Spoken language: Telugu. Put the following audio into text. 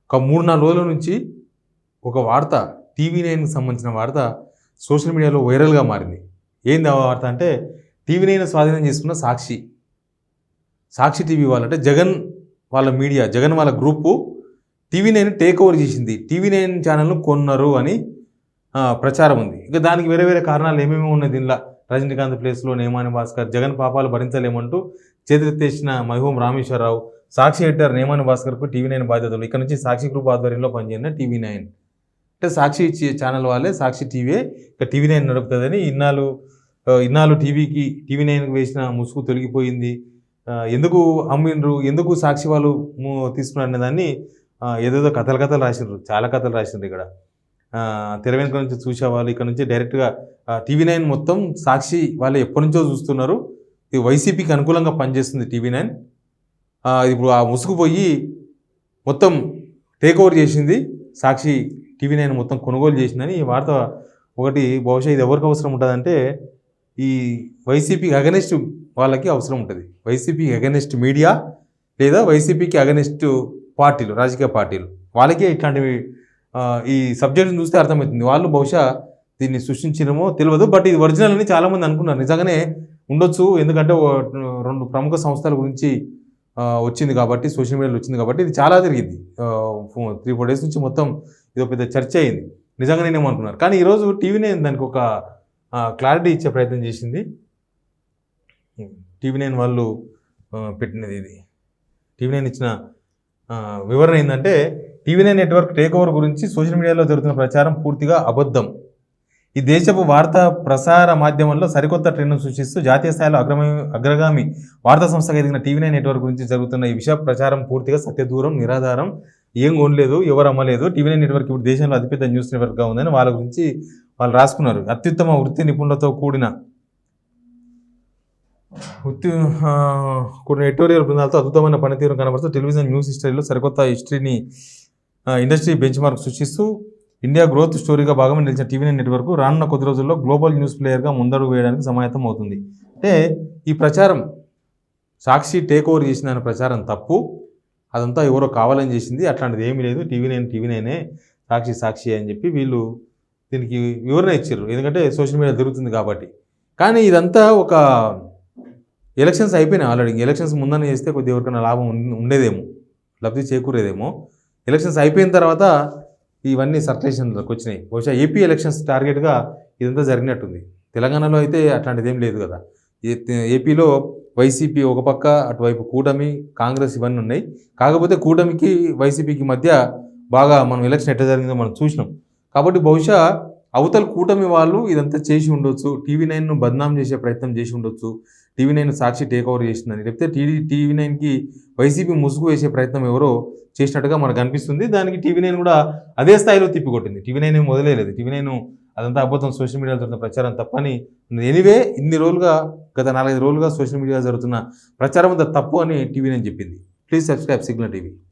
ఒక 3-4 రోజుల నుంచి ఒక వార్త టీవీ9కి సంబంధించిన వార్త సోషల్ మీడియాలో వైరల్గా మారింది. ఏంది ఆ వార్త అంటే టీవీ9 స్వాధీనం చేసుకున్న సాక్షి టీవీ వాళ్ళు అంటే జగన్ వాళ్ళ మీడియా, జగన్ వాళ్ళ గ్రూపు టీవీ9 టేక్ ఓవర్ చేసింది, టీవీ9 ఛానల్ను కొన్నారు అని ప్రచారం ఉంది. ఇంకా దానికి వేరే వేరే కారణాలు ఏమేమి ఉన్నాయి దీనిలో. రజనీకాంత్ ప్లేస్లో నేమాని భాస్కర్, జగన్ పాపాలు భరించలేమంటూ చేతులెత్తేసిన మహబూబ్ రామేశ్వరరావు, సాక్షి ఎడిటర్ నేమాని భాస్కర్కు టీవీ9 బాధ్యతలు. ఇక్కడ నుంచి సాక్షి గ్రూప్ ఆధ్వర్యంలో పనిచేసిన టీవీ9 అంటే సాక్షి ఛానల్ వాళ్ళే, సాక్షి టీవీ ఇక టీవీ9 నడుపుతుందని ఇన్నాళ్ళు టీవీ9కి వేసిన ముసుగు తొలగిపోయింది, ఎందుకు అమ్మిండ్రు, ఎందుకు సాక్షి వాళ్ళు తీసుకున్నారు అనే దాన్ని ఏదేదో కథలు రాసిండ్రు, చాలా కథలు రాసిండ్రు. ఇక్కడ తెర వెనుక నుంచి చూసేవాళ్ళు ఇక్కడ నుంచి డైరెక్ట్గా టీవీ9 మొత్తం సాక్షి వాళ్ళు ఎప్పటి నుంచో చూస్తున్నారు. ఇది వైసీపీకి అనుకూలంగా పనిచేస్తుంది టీవీ9. ఇప్పుడు ఆ ముసుగుపోయి మొత్తం టేక్ ఓవర్ చేసింది, సాక్షి టీవీ9 మొత్తం కొనుగోలు చేసిందని ఈ వార్త. ఒకటి బహుశా ఇది ఎవరికి అవసరం ఉంటుందంటే ఈ వైసీపీకి అగెనిస్ట్ వాళ్ళకి అవసరం ఉంటుంది. వైసీపీకి అగెనిస్ట్ మీడియా లేదా వైసీపీకి అగెనిస్ట్ పార్టీలు, రాజకీయ పార్టీలు, వాళ్ళకే ఇట్లాంటివి ఈ సబ్జెక్ట్ని చూస్తే అర్థమవుతుంది. వాళ్ళు బహుశా దీన్ని సృష్టించడమో తెలియదు, బట్ ఇది ఒరిజినల్ అని చాలామంది అనుకున్నారు. నిజంగానే ఉండొచ్చు, ఎందుకంటే 2 ప్రముఖ సంస్థల గురించి వచ్చింది కాబట్టి, సోషల్ మీడియాలో వచ్చింది కాబట్టి ఇది చాలా జరిగింది. 3-4 డేస్ నుంచి మొత్తం ఇది పెద్ద చర్చ అయింది. నిజంగానేమో అనుకున్నారు. కానీ ఈరోజు టీవీ9 దానికి ఒక క్లారిటీ ఇచ్చే ప్రయత్నం చేసింది. టీవీ9 వాళ్ళు పెట్టినది ఇది. టీవీ9 ఇచ్చిన వివరణ ఏంటంటే టీవీ9 నెట్వర్క్ టేక్ ఓవర్ గురించి సోషల్ మీడియాలో జరుగుతున్న ప్రచారం పూర్తిగా అబద్ధం. ఈ దేశపు వార్తా ప్రసార మాధ్యమంలో సరికొత్త ట్రెండ్ను సృష్టిస్తూ జాతీయ స్థాయిలో అగ్రగామి వార్తా సంస్థగా ఎదిగిన టీవీ9 నెట్వర్క్ గురించి జరుగుతున్న ఈ విషయ ప్రచారం పూర్తిగా సత్యదూరం, నిరాధారం, ఏం కొనలేదు, ఎవరు అమ్మలేదు. టీవీ9 నెట్వర్క్ ఇప్పుడు దేశంలో అతిపెద్ద న్యూస్ నెట్వర్క్గా ఉందని వాళ్ళ గురించి వాళ్ళు రాసుకున్నారు. అత్యుత్తమ వృత్తి నిపుణులతో కూడిన ఎడిటోరియల్ బృందాలతో అద్భుతమైన పనితీరు కనబడుతూ టెలివిజన్ న్యూస్ హిస్టరీలో సరికొత్త ఇండస్ట్రీ బెంచ్ మార్క్ సృష్టిస్తూ ఇండియా గ్రోత్ స్టోరీగా భాగంగా నిలిచిన టీవీ9 నెట్వర్క్ రానున్న కొద్ది రోజుల్లో గ్లోబల్ న్యూస్ ప్లేయర్గా ముందడుగు వేయడానికి సమాయత్తం అవుతుంది. అంటే ఈ ప్రచారం సాక్షి టేక్ ఓవర్ చేసిన ప్రచారం తప్పు, అదంతా ఎవరో కావాలని చేసింది, అట్లాంటిది ఏమీ లేదు, టీవీ9 సాక్షి అని చెప్పి వీళ్ళు దీనికి వివరణ ఇచ్చారు. ఎందుకంటే సోషల్ మీడియా జరుగుతుంది కాబట్టి. కానీ ఇదంతా ఒక ఎలక్షన్స్ అయిపోయినాయి ఆల్రెడీ. ఎలక్షన్స్ ముందని చేస్తే కొద్దిగా ఎవరికైనా లాభం ఉండేదేమో, లబ్ధి చేకూరేదేమో. ఎలక్షన్స్ అయిపోయిన తర్వాత ఇవన్నీ సర్క్యులేషన్లోకి వచ్చినాయి. బహుశా ఏపీ ఎలక్షన్స్ టార్గెట్గా ఇదంతా జరిగినట్టుంది. తెలంగాణలో అయితే అట్లాంటిది ఏం లేదు కదా. ఏపీలో వైసీపీ ఒక పక్క, అటువైపు కూటమి, కాంగ్రెస్ ఇవన్నీ ఉన్నాయి. కాకపోతే కూటమికి వైసీపీకి మధ్య బాగా మనం ఎలక్షన్ ఎట్లా జరిగిందో మనం చూసినాం. కాబట్టి బహుశా అవతల కూటమి వాళ్ళు ఇదంతా చేసి ఉండొచ్చు, టీవీ9ను బద్నాం చేసే ప్రయత్నం చేసి ఉండొచ్చు, టీవీ9 సాక్షి టేక్ ఓవర్ చేసిందని, లేకపోతే టీవీ9కి వైసీపీ ముసుగు వేసే ప్రయత్నం ఎవరో చేసినట్టుగా మనకు అనిపిస్తుంది. దానికి టీవీ9 కూడా అదే స్థాయిలో తిప్పికొట్టింది. టీవీ9 ఏం వదిలేదు. టీవీ9 అదంతా అబద్ధం, సోషల్ మీడియాలో జరుగుతున్న ప్రచారం తప్పని. ఎనీవే ఇన్ని రోజులుగా, గత 4-5 రోజులుగా సోషల్ మీడియాలో జరుగుతున్న ప్రచారం అంతా తప్పు అని టీవీ9 చెప్పింది. Please subscribe signal TV.